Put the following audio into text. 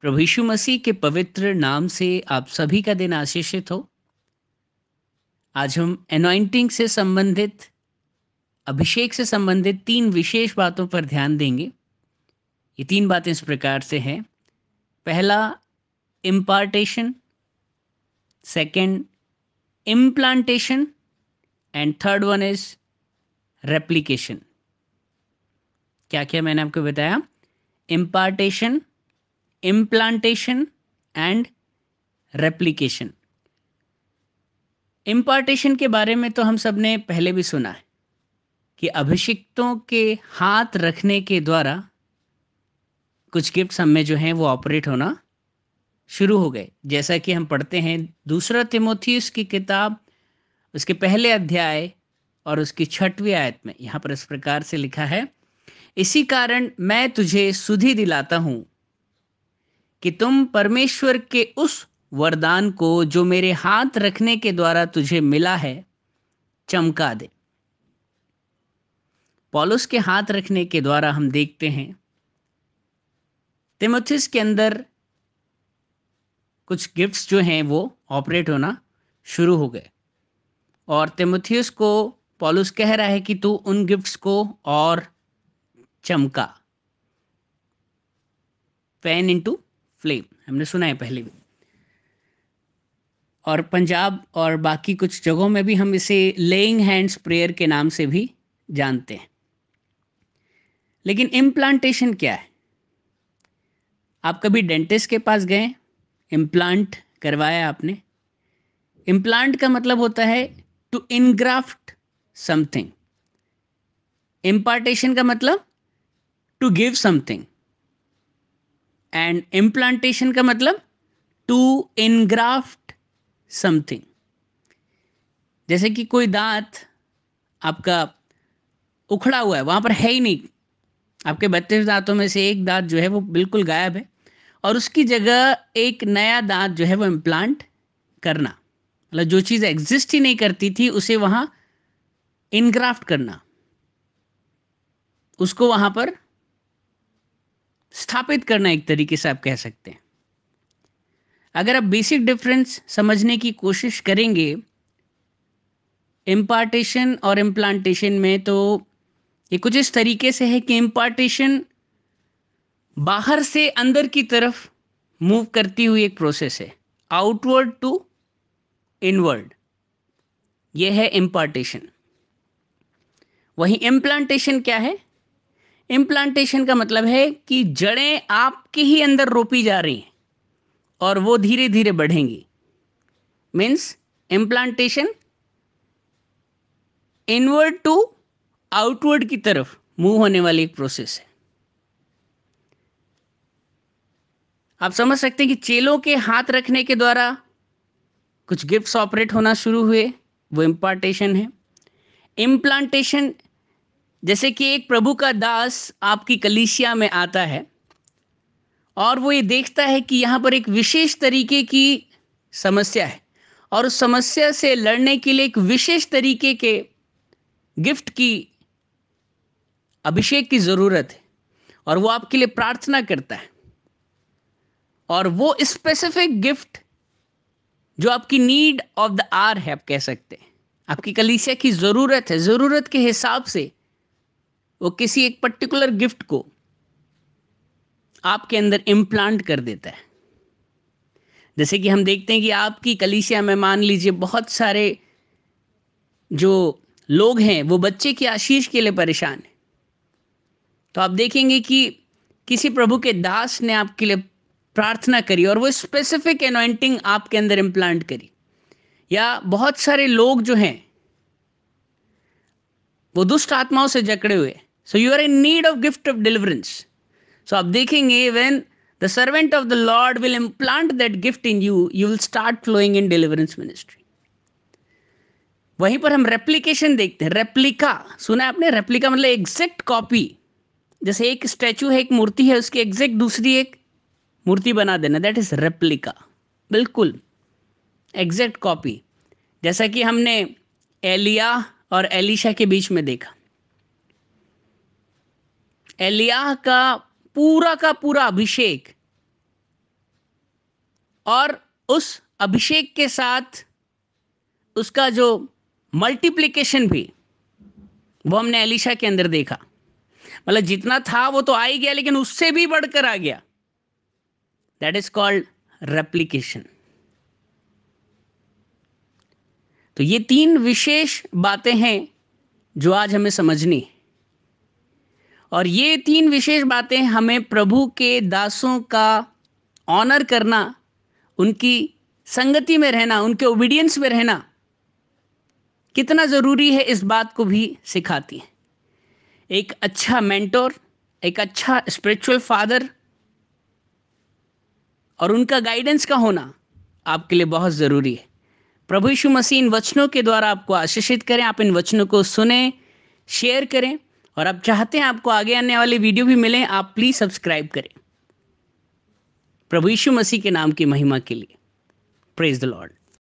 प्रभु यीशु मसीह के पवित्र नाम से आप सभी का दिन आशीषित हो। आज हम एनॉइंटिंग से संबंधित, अभिषेक से संबंधित तीन विशेष बातों पर ध्यान देंगे। ये तीन बातें इस प्रकार से हैं। पहला, impartation. Second, implantation. And third one is replication. क्या क्या मैंने आपको बताया? Impartation, implantation and replication. Impartation के बारे में तो हम सब ने पहले भी सुना है कि अभिषिक्तों के हाथ रखने के द्वारा कुछ गिफ्ट्स हम में जो हैं वो ऑपरेट होना शुरू हो गए। जैसा कि हम पढ़ते हैं दूसरा तिमोथियुस की किताब, उसके पहले अध्याय और उसकी 6वीं आयत में यहाँ पर इस प्रकार से लिखा है, इसी कारण मैं तुझे सुधि दिलाता हूँ कि तुम परमेश्वर के उस वरदान को जो मेरे हाथ रखने के द्वारा तुझे मिला है चमका दे। पौलुस के हाथ रखने के द्वारा हम देखते हैं तिमोथियस के अंदर कुछ गिफ्ट्स जो हैं वो ऑपरेट होना शुरू हो गए और तिमोथियस को पौलुस कह रहा है कि तू उन गिफ्ट्स को और चमका। फैन इनटू फ्लेम, हमने सुना है पहले भी, और पंजाब और बाकी कुछ जगहों में भी हम इसे लेइंग हैंड्स प्रेयर के नाम से भी जानते हैं। लेकिन इम्प्लांटेशन क्या है? आप कभी डेंटिस्ट के पास गए, इम्प्लांट करवाया आपने? इम्प्लांट का मतलब होता है टू इनग्राफ्ट समथिंग। इम्पार्टेशन का मतलब to give something and implantation का मतलब टू इनग्राफ्ट समथिंग। जैसे कि कोई दांत आपका उखड़ा हुआ है, वहां पर है ही नहीं, आपके 32 दांतों में से एक दांत जो है वो बिल्कुल गायब है और उसकी जगह एक नया दांत जो है वो इम्प्लांट करना, मतलब जो चीज़ एग्जिस्ट ही नहीं करती थी उसे वहां इनग्राफ्ट करना, उसको वहां पर स्थापित करना, एक तरीके से आप कह सकते हैं। अगर आप बेसिक डिफरेंस समझने की कोशिश करेंगे इम्पार्टेशन और इम्प्लांटेशन में, तो ये कुछ इस तरीके से है कि इम्पार्टेशन बाहर से अंदर की तरफ मूव करती हुई एक प्रोसेस है, आउटवर्ड टू इनवर्ड, ये है इम्पार्टेशन। वहीं इम्प्लांटेशन क्या है? इम्प्लांटेशन का मतलब है कि जड़ें आपके ही अंदर रोपी जा रही हैं और वो धीरे धीरे बढ़ेंगी। Means implantation inward to outward की तरफ मूव होने वाली एक प्रोसेस है। आप समझ सकते हैं कि चेलों के हाथ रखने के द्वारा कुछ गिफ्ट्स ऑपरेट होना शुरू हुए, वो इम्पार्टेशन है। इम्प्लांटेशन, जैसे कि एक प्रभु का दास आपकी कलीसिया में आता है और वो ये देखता है कि यहाँ पर एक विशेष तरीके की समस्या है और उस समस्या से लड़ने के लिए एक विशेष तरीके के गिफ्ट की, अभिषेक की ज़रूरत है और वो आपके लिए प्रार्थना करता है और वो स्पेसिफिक गिफ्ट जो आपकी नीड ऑफ द आवर है, आप कह सकते हैं, आपकी कलीसिया की ज़रूरत है, ज़रूरत के हिसाब से वो किसी एक पर्टिकुलर गिफ्ट को आपके अंदर इम्प्लांट कर देता है। जैसे कि हम देखते हैं कि आपकी कलीसिया में मान लीजिए बहुत सारे जो लोग हैं वो बच्चे की आशीष के लिए परेशान हैं, तो आप देखेंगे कि किसी प्रभु के दास ने आपके लिए प्रार्थना करी और वो स्पेसिफिक एनॉइंटिंग आपके अंदर इम्प्लांट करी। या बहुत सारे लोग जो हैं वो दुष्ट आत्माओं से जकड़े हुए, so you are in need of gift of deliverance. So आप देखेंगे when the servant of the Lord will implant that gift in you, you will start flowing in deliverance ministry. वहीं पर हम रेप्लिकेशन देखते हैं। रेप्लिका सुना है आपने? रेप्लिका मतलब एग्जैक्ट कॉपी। जैसे एक स्टैचू है, एक मूर्ति है, उसकी एग्जैक्ट दूसरी एक मूर्ति बना देना, दैट इज रेप्लिका। बिल्कुल एग्जैक्ट कॉपी। जैसा कि हमने एलिया और एलिशा के बीच में देखा। एलिया का पूरा अभिषेक और उस अभिषेक के साथ उसका जो मल्टीप्लिकेशन भी, वो हमने एलीशा के अंदर देखा। मतलब जितना था वो तो आ ही गया, लेकिन उससे भी बढ़कर आ गया। That is called replication. तो ये तीन विशेष बातें हैं जो आज हमें समझनी है, और ये तीन विशेष बातें हमें प्रभु के दासों का ऑनर करना, उनकी संगति में रहना, उनके ओबीडियंस में रहना कितना ज़रूरी है, इस बात को भी सिखाती है। एक अच्छा मेंटोर, एक अच्छा स्पिरिचुअल फादर और उनका गाइडेंस का होना आपके लिए बहुत ज़रूरी है। प्रभु यीशु मसीह इन वचनों के द्वारा आपको आशीषित करें। आप इन वचनों को सुने, शेयर करें, और आप चाहते हैं आपको आगे आने वाले वीडियो भी मिलें, आप प्लीज़ सब्सक्राइब करें। प्रभु यीशु मसीह के नाम की महिमा के लिए। Praise the Lord.